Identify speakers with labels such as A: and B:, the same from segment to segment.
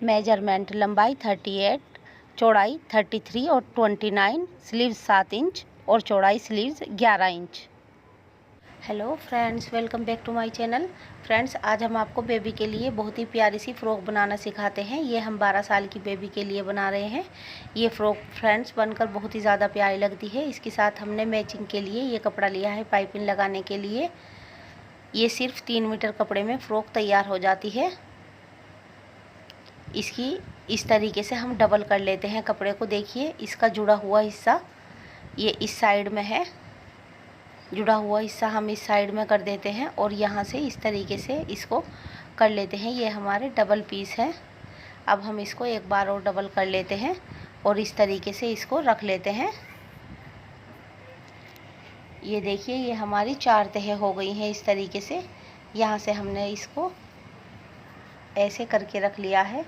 A: Measurement लंबाई 38, चौड़ाई 33 और 29, स्लीव्स 7 इंच और चौड़ाई sleeves 11 inch. Hello friends, welcome back to my channel. Friends, आज हम आपको बेबी के लिए बहुत ही प्यारी सी फ़्रॉक बनाना सिखाते हैं। ये हम 12 साल की बेबी के लिए बना रहे हैं। ये फ़्रॉक फ्रेंड्स बनकर बहुत ही ज़्यादा प्यारी लगती है। इसके साथ हमने मैचिंग के लिए ये कपड़ा लिया है पाइपिंग लगाने के लिए। ये सिर्फ 3 मीटर कपड़े में फ़्रॉक तैयार हो जाती है। इसकी इस तरीके से हम डबल कर लेते हैं कपड़े को। देखिए, इसका जुड़ा हुआ हिस्सा ये इस साइड में है, जुड़ा हुआ हिस्सा हम इस साइड में कर देते हैं और यहाँ से इस तरीके से इसको कर लेते हैं। ये हमारे डबल पीस है। अब हम इसको एक बार और डबल कर लेते हैं और इस तरीके से इसको रख लेते हैं। ये देखिए, ये हमारी 4 तह हो गई हैं इस तरीके से। यहाँ से हमने इसको ऐसे करके रख लिया है।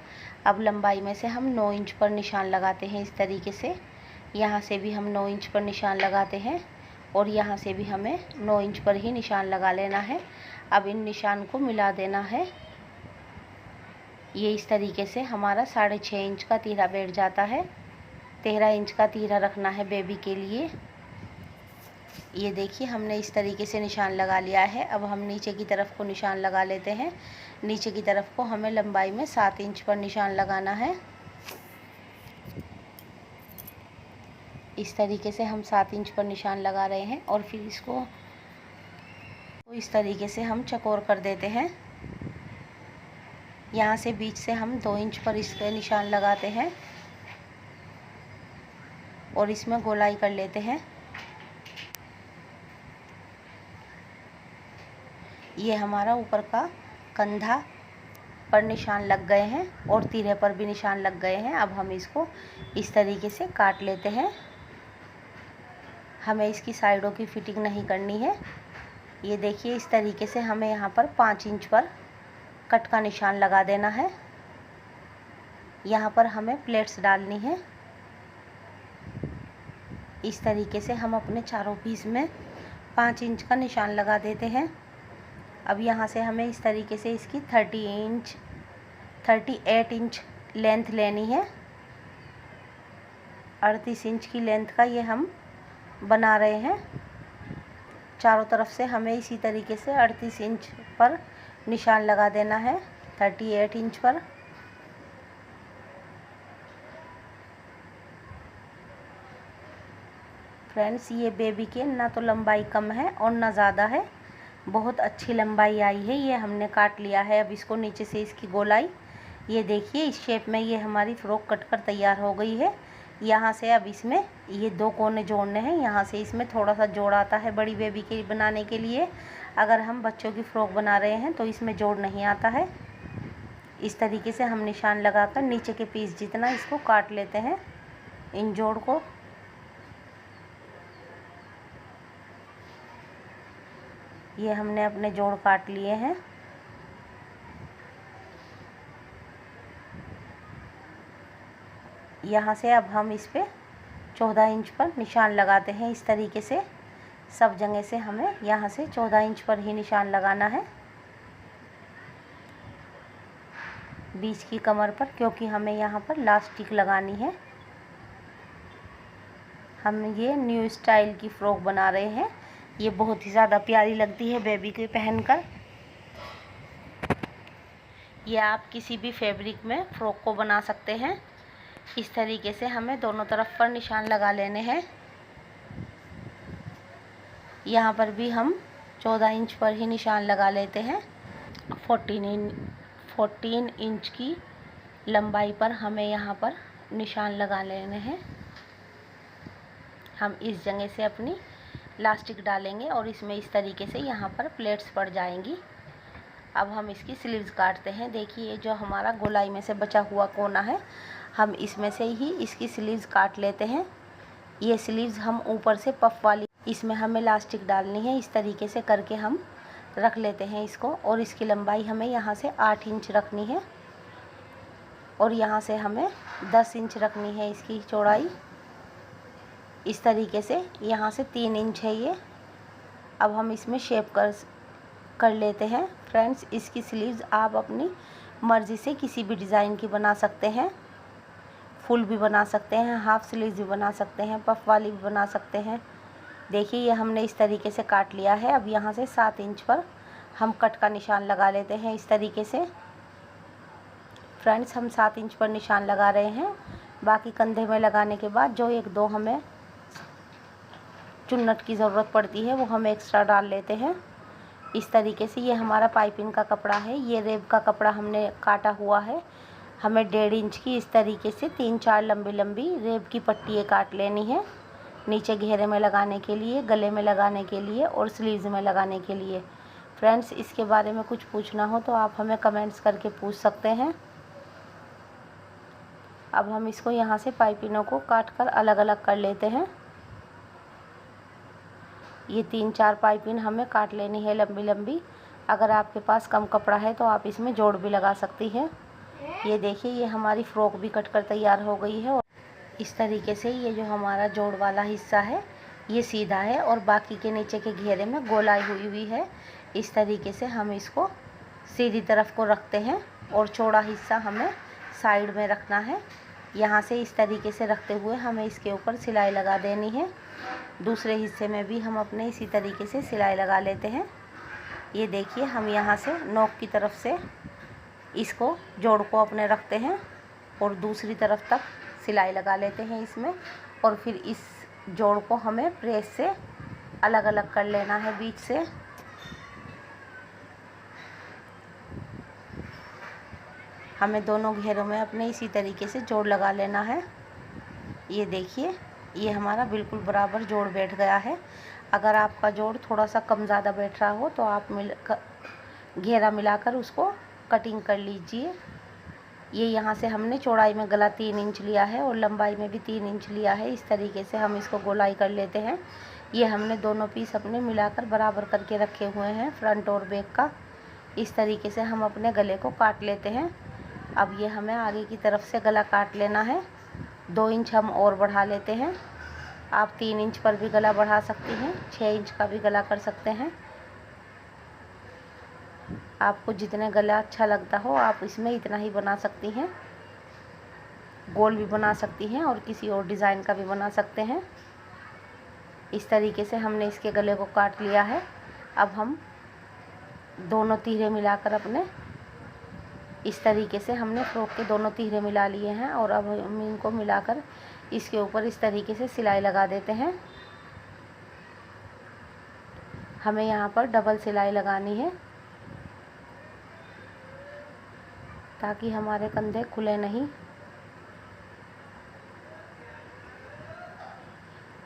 A: अब लंबाई में से हम 9 इंच पर निशान लगाते हैं इस तरीके से। यहाँ से भी हम 9 इंच पर निशान लगाते हैं और यहाँ से भी हमें 9 इंच पर ही निशान लगा लेना है। अब इन निशान को मिला देना है। ये इस तरीके से हमारा 6.5 इंच का तीरा बैठ जाता है। 13 इंच का तीरा रखना है बेबी के लिए। ये देखिए, हमने इस तरीके से निशान लगा लिया है। अब हम नीचे की तरफ को निशान लगा लेते हैं। नीचे की तरफ को हमें लंबाई में 7 इंच पर निशान लगाना है। इस तरीके से हम 7 इंच पर निशान लगा रहे हैं और फिर इसको इस तरीके से हम चौकोर कर देते हैं। यहाँ से बीच से हम 2 इंच पर इसके निशान लगाते हैं और इसमें गोलाई कर लेते हैं। ये हमारा ऊपर का कंधा पर निशान लग गए हैं और तीरे पर भी निशान लग गए हैं। अब हम इसको इस तरीके से काट लेते हैं। हमें इसकी साइडों की फिटिंग नहीं करनी है। ये देखिए, इस तरीके से हमें यहाँ पर 5 इंच पर कट का निशान लगा देना है। यहाँ पर हमें प्लेट्स डालनी है। इस तरीके से हम अपने चारों पीस में 5 इंच का निशान लगा देते हैं। अब यहाँ से हमें इस तरीके से इसकी 38 इंच लेंथ लेनी है। 38 इंच की लेंथ का ये हम बना रहे हैं। चारों तरफ से हमें इसी तरीके से 38 इंच पर निशान लगा देना है, 38 इंच पर। फ्रेंड्स, ये बेबी के ना तो लंबाई कम है और ना ज़्यादा है, बहुत अच्छी लंबाई आई है। ये हमने काट लिया है। अब इसको नीचे से इसकी गोलाई, ये देखिए, इस शेप में ये हमारी फ़्रॉक कटकर तैयार हो गई है। यहाँ से अब इसमें ये 2 कोने जोड़ने हैं। यहाँ से इसमें थोड़ा सा जोड़ आता है बड़ी बेबी के बनाने के लिए। अगर हम बच्चों की फ़्रॉक बना रहे हैं तो इसमें जोड़ नहीं आता है। इस तरीके से हम निशान लगाकर नीचे के पीस जितना इसको काट लेते हैं, इन जोड़ को। ये हमने अपने जोड़ काट लिए हैं। यहाँ से अब हम इस पे 14 इंच पर निशान लगाते हैं। इस तरीके से सब जगह से हमें यहाँ से 14 इंच पर ही निशान लगाना है बीच की कमर पर, क्योंकि हमें यहाँ पर लास्टिक लगानी है। हम ये न्यू स्टाइल की फ़्रॉक बना रहे हैं। ये बहुत ही ज़्यादा प्यारी लगती है बेबी के पहनकर। ये आप किसी भी फैब्रिक में फ़्रॉक को बना सकते हैं। इस तरीके से हमें दोनों तरफ पर निशान लगा लेने हैं। यहाँ पर भी हम 14 इंच पर ही निशान लगा लेते हैं। 14 इंच की लंबाई पर हमें यहाँ पर निशान लगा लेने हैं। हम इस जगह से अपनी लास्टिक डालेंगे और इसमें इस तरीके से यहाँ पर प्लेट्स पड़ जाएंगी। अब हम इसकी स्लीव्स काटते हैं। देखिए, जो हमारा गोलाई में से बचा हुआ कोना है, हम इसमें से ही इसकी स्लीव्स काट लेते हैं। ये स्लीव्स हम ऊपर से पफ वाली, इसमें हमें लास्टिक डालनी है। इस तरीके से करके हम रख लेते हैं इसको। और इसकी लंबाई हमें यहाँ से 8 इंच रखनी है और यहाँ से हमें 10 इंच रखनी है इसकी चौड़ाई। इस तरीके से यहाँ से 3 इंच है ये। अब हम इसमें शेप कर कर लेते हैं। फ्रेंड्स, इसकी स्लीव्स आप अपनी मर्ज़ी से किसी भी डिज़ाइन की बना सकते हैं। फुल भी बना सकते हैं, हाफ स्लीव्स भी बना सकते हैं, पफ वाली भी बना सकते हैं। देखिए, ये हमने इस तरीके से काट लिया है। अब यहाँ से 7 इंच पर हम कट का निशान लगा लेते हैं इस तरीके से। फ्रेंड्स, हम 7 इंच पर निशान लगा रहे हैं। बाकी कंधे में लगाने के बाद जो 1-2 हमें चुन्नट की ज़रूरत पड़ती है वो हम एक्स्ट्रा डाल लेते हैं इस तरीके से। ये हमारा पाइपिंग का कपड़ा है। ये रेब का कपड़ा हमने काटा हुआ है। हमें 1.5 इंच की इस तरीके से 3-4 लंबी लंबी रेब की पट्टियाँ काट लेनी है, नीचे घेरे में लगाने के लिए, गले में लगाने के लिए और स्लीव्स में लगाने के लिए। फ्रेंड्स, इसके बारे में कुछ पूछना हो तो आप हमें कमेंट्स करके पूछ सकते हैं। अब हम इसको यहाँ से पाइपिंगों को काट कर अलग अलग कर लेते हैं। ये 3-4 पाइपिंग हमें काट लेनी है लंबी लंबी। अगर आपके पास कम कपड़ा है तो आप इसमें जोड़ भी लगा सकती हैं। ये देखिए, ये हमारी फ़्रॉक भी कट कर तैयार हो गई है। और इस तरीके से ये जो हमारा जोड़ वाला हिस्सा है ये सीधा है और बाकी के नीचे के घेरे में गोलाई हुई है। इस तरीके से हम इसको सीधी तरफ को रखते हैं और चौड़ा हिस्सा हमें साइड में रखना है। यहाँ से इस तरीके से रखते हुए हमें इसके ऊपर सिलाई लगा देनी है। दूसरे हिस्से में भी हम अपने इसी तरीके से सिलाई लगा लेते हैं। ये देखिए, हम यहाँ से नोक की तरफ से इसको जोड़ को अपने रखते हैं और दूसरी तरफ तक सिलाई लगा लेते हैं इसमें। और फिर इस जोड़ को हमें प्रेस से अलग अलग कर लेना है बीच से। हमें दोनों घेरों में अपने इसी तरीके से जोड़ लगा लेना है। ये देखिए, ये हमारा बिल्कुल बराबर जोड़ बैठ गया है। अगर आपका जोड़ थोड़ा सा कम ज़्यादा बैठ रहा हो तो आप घेरा मिलाकर उसको कटिंग कर लीजिए। ये यहाँ से हमने चौड़ाई में गला 3 इंच लिया है और लंबाई में भी 3 इंच लिया है। इस तरीके से हम इसको गोलाई कर लेते हैं। ये हमने दोनों पीस अपने मिलाकर बराबर करके रखे हुए हैं, फ्रंट और बैक का। इस तरीके से हम अपने गले को काट लेते हैं। अब ये हमें आगे की तरफ से गला काट लेना है। 2 इंच हम और बढ़ा लेते हैं। आप 3 इंच पर भी गला बढ़ा सकती हैं, 6 इंच का भी गला कर सकते हैं। आपको जितने गला अच्छा लगता हो आप इसमें इतना ही बना सकती हैं। गोल भी बना सकती हैं और किसी और डिज़ाइन का भी बना सकते हैं। इस तरीके से हमने इसके गले को काट लिया है। अब हम दोनों तीरे मिलाकर अपने इस तरीके से हमने फ्रॉक के दोनों तीरे मिला लिए हैं और अब हम इनको मिलाकर इसके ऊपर इस तरीके से सिलाई लगा देते हैं। हमें यहाँ पर डबल सिलाई लगानी है ताकि हमारे कंधे खुले नहीं।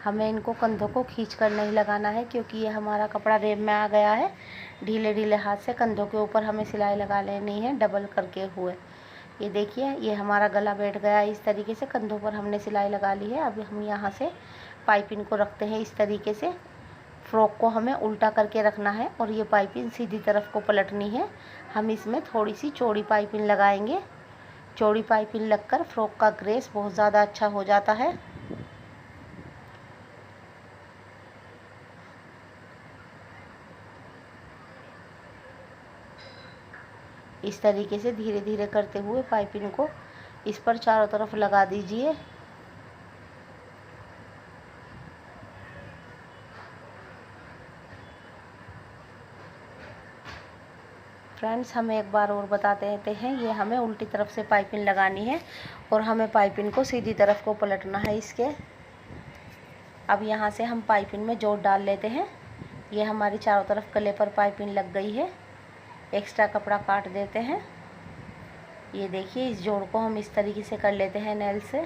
A: हमें इनको कंधों को खींच कर नहीं लगाना है क्योंकि ये हमारा कपड़ा रेब में आ गया है। ढीले ढीले हाथ से कंधों के ऊपर हमें सिलाई लगा लेनी है डबल करके हुए। ये देखिए, ये हमारा गला बैठ गया। इस तरीके से कंधों पर हमने सिलाई लगा ली है। अब हम यहाँ से पाइपिंग को रखते हैं इस तरीके से। फ्रॉक को हमें उल्टा करके रखना है और ये पाइपिंग सीधी तरफ को पलटनी है। हम इसमें थोड़ी सी चौड़ी पाइपिंग लगाएंगे। चौड़ी पाइपिंग लगकर फ्रॉक का ग्रेस बहुत ज़्यादा अच्छा हो जाता है। इस तरीके से धीरे धीरे करते हुए पाइपिंग को इस पर चारों तरफ लगा दीजिए। फ्रेंड्स, हमें एक बार और बताते रहते हैं, ये हमें उल्टी तरफ से पाइपिंग लगानी है और हमें पाइपिंग को सीधी तरफ को पलटना है इसके। अब यहाँ से हम पाइपिंग में जोड़ डाल लेते हैं। ये हमारी चारों तरफ गले पर पाइपिंग लग गई है। एक्स्ट्रा कपड़ा काट देते हैं। ये देखिए, इस जोड़ को हम इस तरीके से कर लेते हैं नेल से।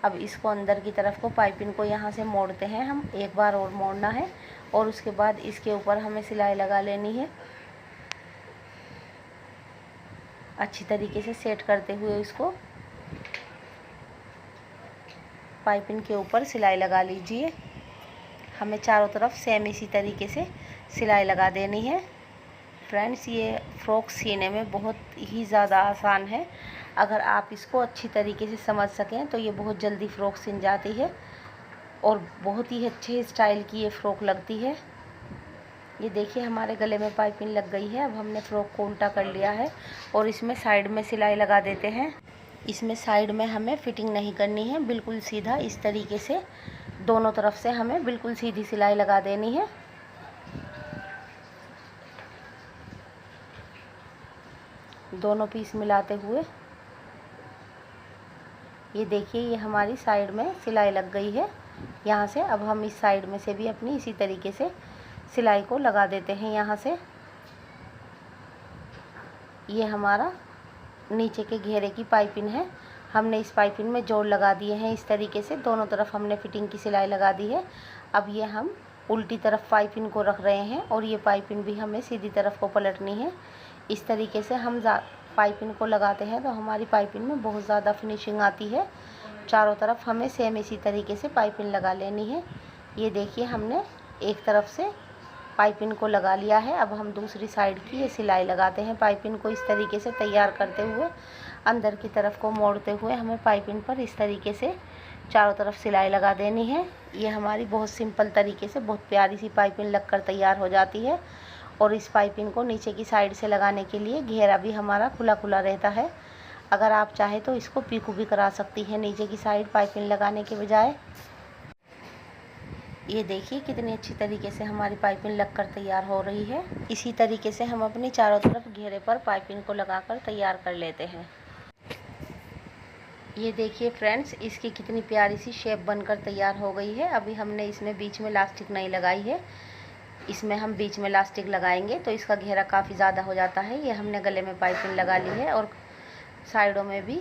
A: अब इसको अंदर की तरफ को पाइपिंग को यहाँ से मोड़ते हैं। हम एक बार और मोड़ना है और उसके बाद इसके ऊपर हमें सिलाई लगा लेनी है। अच्छी तरीके से सेट करते हुए इसको पाइपिंग के ऊपर सिलाई लगा लीजिए। हमें चारों तरफ सेम इसी तरीके से सिलाई लगा देनी है। फ्रेंड्स, ये फ़्रॉक सीने में बहुत ही ज़्यादा आसान है। अगर आप इसको अच्छी तरीके से समझ सकें तो ये बहुत जल्दी फ़्रॉक सिल जाती है और बहुत ही अच्छे स्टाइल की ये फ़्रॉक लगती है। ये देखिए हमारे गले में पाइपिंग लग गई है। अब हमने फ्रॉक को उल्टा कर लिया है और इसमें साइड में सिलाई लगा देते हैं। इसमें साइड में हमें फिटिंग नहीं करनी है, बिल्कुल सीधा इस तरीके से दोनों तरफ से हमें बिल्कुल सीधी सिलाई लगा देनी है। दोनों पीस मिलाते हुए ये देखिए ये हमारी साइड में सिलाई लग गई है यहाँ से। अब हम इस साइड में से भी अपनी इसी तरीके से सिलाई को लगा देते हैं यहाँ से। ये हमारा नीचे के घेरे की पाइपिंग है। हमने इस पाइपिंग में जोड़ लगा दिए हैं इस तरीके से, दोनों तरफ हमने फिटिंग की सिलाई लगा दी है। अब ये हम उल्टी तरफ पाइपिंग को रख रहे हैं और ये पाइपिंग भी हमें सीधी तरफ को पलटनी है। इस तरीके से हम पाइपिंग को लगाते हैं तो हमारी पाइपिंग में बहुत ज़्यादा फिनिशिंग आती है। चारों तरफ हमें सेम इसी तरीके से पाइपिंग लगा लेनी है। ये देखिए हमने एक तरफ से पाइपिंग को लगा लिया है। अब हम दूसरी साइड की ये सिलाई लगाते हैं। पाइपिंग को इस तरीके से तैयार करते हुए अंदर की तरफ को मोड़ते हुए हमें पाइपिंग पर इस तरीके से चारों तरफ सिलाई लगा देनी है। ये हमारी बहुत सिंपल तरीके से बहुत प्यारी सी पाइपिंग लगकर तैयार हो जाती है। और इस पाइपिंग को नीचे की साइड से लगाने के लिए घेरा भी हमारा खुला खुला रहता है। अगर आप चाहे तो इसको पीकू भी करा सकती हैं नीचे की साइड पाइपिंग लगाने के बजाय। ये देखिए कितनी अच्छी तरीके से हमारी पाइपिंग लगकर तैयार हो रही है। इसी तरीके से हम अपनी चारों तरफ घेरे पर पाइपिंग को लगाकर तैयार कर लेते हैं। ये देखिए फ्रेंड्स इसकी कितनी प्यारी सी शेप बनकर तैयार हो गई है। अभी हमने इसमें बीच में लास्टिक नहीं लगाई है, इसमें हम बीच में लास्टिक लगाएंगे तो इसका घेरा काफ़ी ज़्यादा हो जाता है। ये हमने गले में पाइपिंग लगा ली है और साइडों में भी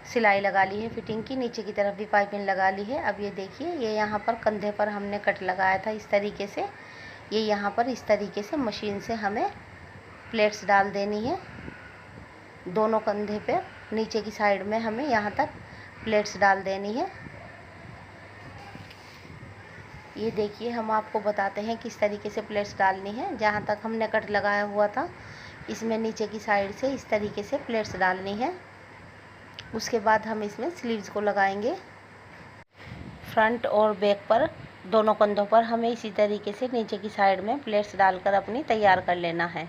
A: सिलाई लगा ली है फिटिंग की, नीचे की तरफ भी पाइपिंग लगा ली है। अब ये देखिए ये यहाँ पर कंधे पर हमने कट लगाया था इस तरीके से। ये यहाँ पर इस तरीके से मशीन से हमें प्लेट्स डाल देनी है। दोनों कंधे पे नीचे की साइड में हमें यहाँ तक प्लेट्स डाल देनी है। ये देखिए हम आपको बताते हैं किस तरीके से प्लेट्स डालनी है। जहाँ तक हमने कट लगाया हुआ था इसमें नीचे की साइड से इस तरीके से प्लेट्स डालनी है। उसके बाद हम इसमें स्लीव्स को लगाएंगे। फ्रंट और बैक पर दोनों कंधों पर हमें इसी तरीके से नीचे की साइड में प्लेट्स डालकर अपनी तैयार कर लेना है।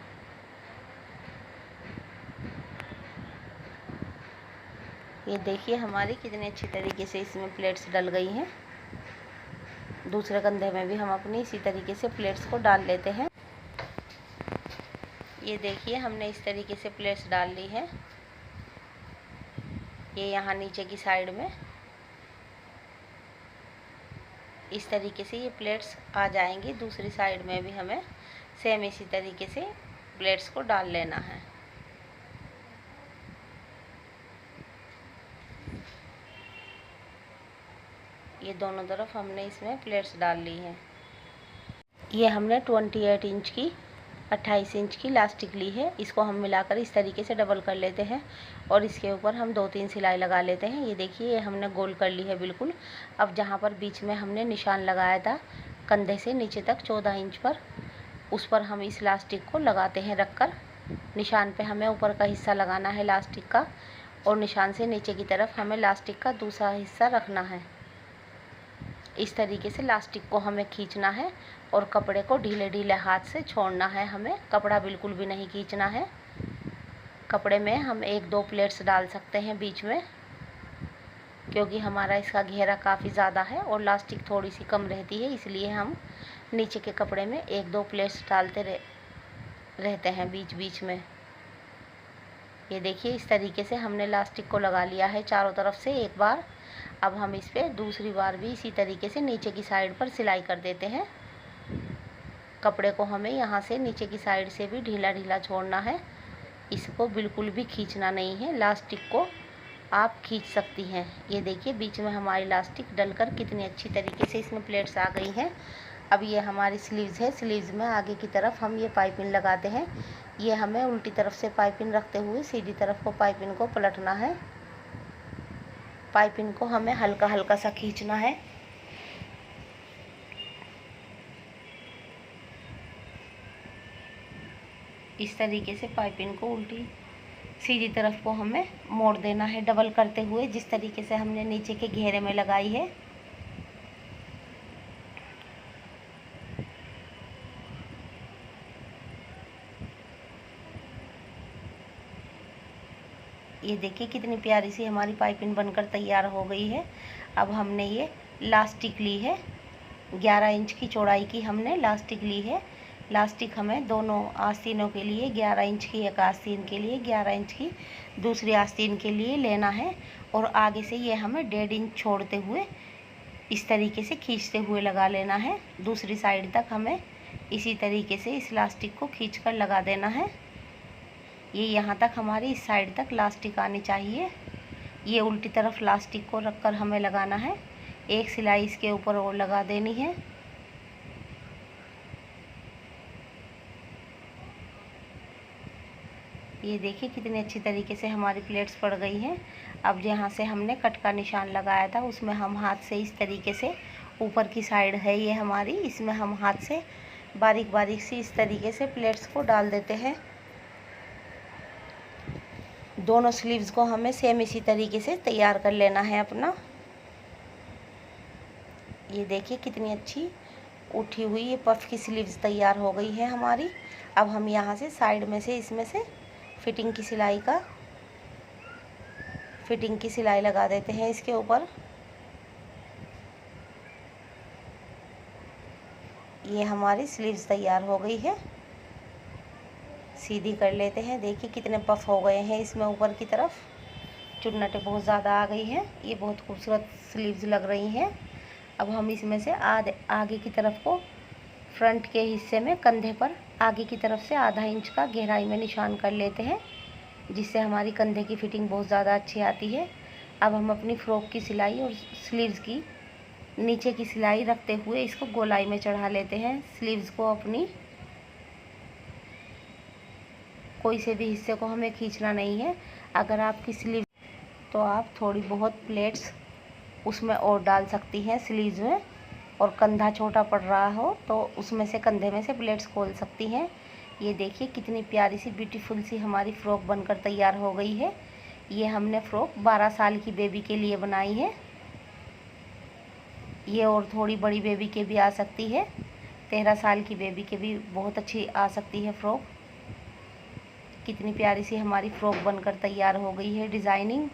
A: ये देखिए हमारी कितनी अच्छी तरीके से इसमें प्लेट्स डल गई हैं। दूसरे कंधे में भी हम अपनी इसी तरीके से प्लेट्स को डाल लेते हैं। ये देखिए हमने इस तरीके से प्लेट्स डाल ली है। ये यहाँ नीचे की साइड में इस तरीके से ये प्लेट्स आ जाएंगी। दूसरी साइड में भी हमें सेम इसी तरीके से प्लेट्स को डाल लेना है। ये दोनों तरफ हमने इसमें प्लेट्स डाल ली हैं। ये हमने 28 इंच की 28 इंच की लास्टिक ली है। इसको हम मिलाकर इस तरीके से डबल कर लेते हैं और इसके ऊपर हम 2-3 सिलाई लगा लेते हैं। ये देखिए ये हमने गोल कर ली है बिल्कुल। अब जहाँ पर बीच में हमने निशान लगाया था कंधे से नीचे तक 14 इंच पर, उस पर हम इस लास्टिक को लगाते हैं रखकर। निशान पे हमें ऊपर का हिस्सा लगाना है लास्टिक का और निशान से नीचे की तरफ हमें लास्टिक का दूसरा हिस्सा रखना है। इस तरीके से लास्टिक को हमें खींचना है और कपड़े को ढीले ढीले हाथ से छोड़ना है। हमें कपड़ा बिल्कुल भी नहीं खींचना है। कपड़े में हम 1-2 प्लेट्स डाल सकते हैं बीच में, क्योंकि हमारा इसका घेरा काफ़ी ज़्यादा है और लास्टिक थोड़ी सी कम रहती है, इसलिए हम नीचे के कपड़े में 1-2 प्लेट्स डालते रहते हैं बीच बीच में। ये देखिए इस तरीके से हमने लास्टिक को लगा लिया है चारों तरफ से एक बार। अब हम इस पर दूसरी बार भी इसी तरीके से नीचे की साइड पर सिलाई कर देते हैं। कपड़े को हमें यहाँ से नीचे की साइड से भी ढीला ढीला छोड़ना है, इसको बिल्कुल भी खींचना नहीं है। लास्टिक को आप खींच सकती हैं। ये देखिए बीच में हमारी लास्टिक डलकर कितनी अच्छी तरीके से इसमें प्लेट्स आ गई हैं। अब ये हमारी स्लीव्स है। स्लीव्स में आगे की तरफ हम ये पाइपिंग लगाते हैं। ये हमें उल्टी तरफ से पाइपिंग रखते हुए सीधी तरफ को पाइपिंग को पलटना है। पाइपिंग को हमें हल्का हल्का सा खींचना है। इस तरीके से पाइपिंग को उल्टी सीधी तरफ को हमें मोड़ देना है डबल करते हुए, जिस तरीके से हमने नीचे के घेरे में लगाई है। ये देखिए कितनी प्यारी सी हमारी पाइपिंग बनकर तैयार हो गई है। अब हमने ये लास्टिक ली है, 11 इंच की चौड़ाई की हमने लास्टिक ली है। लास्टिक हमें दोनों आस्तीनों के लिए 11 इंच की, एक आस्तीन के लिए 11 इंच की, दूसरी आस्तीन के लिए लेना है। और आगे से ये हमें 1.5 इंच छोड़ते हुए इस तरीके से खींचते हुए लगा लेना है। दूसरी साइड तक हमें इसी तरीके से इस लास्टिक को खींचकर लगा देना है। ये यहाँ तक हमारी इस साइड तक लास्टिक आनी चाहिए। ये उल्टी तरफ लास्टिक को रखकर हमें लगाना है। एक सिलाई इसके ऊपर और लगा देनी है। ये देखिए कितनी अच्छी तरीके से हमारी प्लेट्स पड़ गई हैं। अब यहाँ से हमने कट का निशान लगाया था, उसमें हम हाथ से इस तरीके से, ऊपर की साइड है ये हमारी, इसमें हम हाथ से बारीक बारीक सी इस तरीके से प्लेट्स को डाल देते हैं। दोनों स्लीव्स को हमें सेम इसी तरीके से तैयार कर लेना है अपना। ये देखिए कितनी अच्छी उठी हुई ये पफ की स्लीव्स तैयार हो गई है हमारी। अब हम यहाँ से साइड में से इसमें से फिटिंग की सिलाई लगा देते हैं इसके ऊपर। ये हमारी स्लीव्स तैयार हो गई है। सीधी कर लेते हैं। देखिए कितने पफ हो गए हैं इसमें ऊपर की तरफ, चुन्नटें बहुत ज़्यादा आ गई हैं। ये बहुत खूबसूरत स्लीव्स लग रही हैं। अब हम इसमें से आगे की तरफ को, फ्रंट के हिस्से में कंधे पर आगे की तरफ से ½ इंच का गहराई में निशान कर लेते हैं, जिससे हमारी कंधे की फिटिंग बहुत ज़्यादा अच्छी आती है। अब हम अपनी फ्रॉक की सिलाई और स्लीव्स की नीचे की सिलाई रखते हुए इसको गोलाई में चढ़ा लेते हैं। स्लीव्स को अपनी कोई से भी हिस्से को हमें खींचना नहीं है। अगर आपकी स्लीव तो आप थोड़ी बहुत प्लेट्स उसमें और डाल सकती हैं स्लीव्स में, और कंधा छोटा पड़ रहा हो तो उसमें से, कंधे में से प्लेट्स खोल सकती हैं। ये देखिए कितनी प्यारी सी ब्यूटीफुल सी हमारी फ़्रॉक बनकर तैयार हो गई है। ये हमने फ़्रॉक 12 साल की बेबी के लिए बनाई है। ये और थोड़ी बड़ी बेबी के भी आ सकती है, 13 साल की बेबी के भी बहुत अच्छी आ सकती है फ़्रॉक। कितनी प्यारी सी हमारी फ़्रॉक बनकर तैयार हो गई है डिज़ाइनिंग।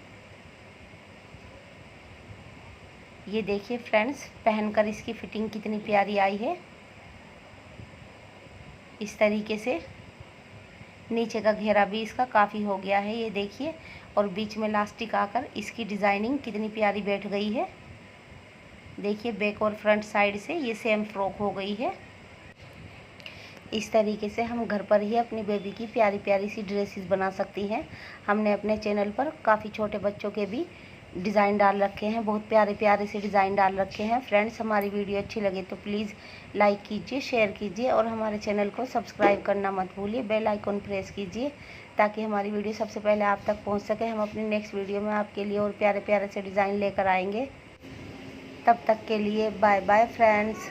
A: ये देखिए फ्रेंड्स, पहनकर इसकी फिटिंग कितनी प्यारी आई है। इस तरीके से नीचे का घेरा भी इसका काफ़ी हो गया है, ये देखिए, और बीच में लास्टिक आकर इसकी डिज़ाइनिंग कितनी प्यारी बैठ गई है। देखिए बैक और फ्रंट साइड से ये सेम फ्रॉक हो गई है। इस तरीके से हम घर पर ही अपनी बेबी की प्यारी प्यारी सी ड्रेसेस बना सकती हैं। हमने अपने चैनल पर काफ़ी छोटे बच्चों के भी डिज़ाइन डाल रखे हैं, बहुत प्यारे प्यारे से डिज़ाइन डाल रखे हैं। फ्रेंड्स, हमारी वीडियो अच्छी लगे तो प्लीज़ लाइक कीजिए, शेयर कीजिए और हमारे चैनल को सब्सक्राइब करना मत भूलिए। बेल आइकॉन प्रेस कीजिए ताकि हमारी वीडियो सबसे पहले आप तक पहुंच सके। हम अपनी नेक्स्ट वीडियो में आपके लिए और प्यारे प्यारे से डिज़ाइन लेकर आएंगे। तब तक के लिए बाय बाय फ्रेंड्स।